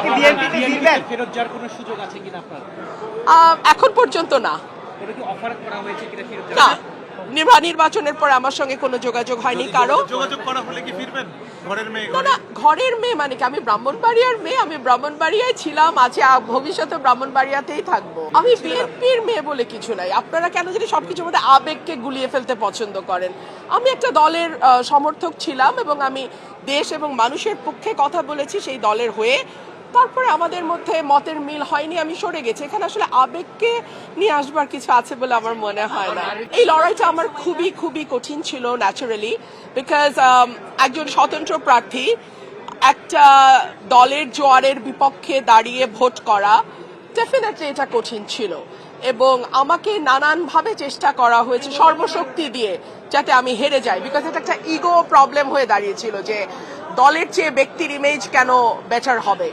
কি বিএনপি দিবেন? ফেরত যাওয়ার কোনো সুযোগ আছে কিনা আপনার? এখন পর্যন্ত না। কোনো কি অফার করা হয়েছে কিনা ফেরত না, যাওয়ার? নির্বাচনের পরে আমার সঙ্গে কোনো যোগাযোগ হয়নি কারো। যোগাযোগ করা হলে কি ফিরবেন ঘরের মেয়ে? না, ঘরের মেয়ে মানে কি, আমি ব্রাহ্মণবাড়িয়ার মেয়ে, আমি ব্রাহ্মণবাড়িয়ায় ছিলাম, আছি, ভবিষ্যতে ব্রাহ্মণবাড়িয়াতেই থাকবো। আমি বিএনপির মেয়ে বলে কিছু নাই। আপনারা কেন জানি সবকিছুর মধ্যে আবেগকে গুলিয়ে ফেলতে পছন্দ করেন। আমি একটা দলের সমর্থক ছিলাম এবং আমি দেশ এবং মানুষের পক্ষে কথা বলেছি সেই দলের হয়ে। তারপরে আমাদের মধ্যে মতের মিল হয়নি, আমি সরে গেছি। এখানে আসলে আবেগকে নিয়ে আসবার কিছু আছে বলে আমার মনে হয় না। এই লড়াইটা আমার খুবই খুবই কঠিন ছিল ন্যাচারালি, বিকজ একজন স্বতন্ত্র প্রার্থী একটা দলের জোয়ারের বিপক্ষে দাঁড়িয়ে ভোট করা, ডেফিনেটলি এটা কঠিন ছিল এবং আমাকে নানানভাবে চেষ্টা করা হয়েছে সর্বশক্তি দিয়ে যাতে আমি হেরে যাই, বিকজ এটা একটা ইগো প্রবলেম হয়ে দাঁড়িয়েছিল যে দলের চেয়ে ব্যক্তির ইমেজ কেন বেটার হবে।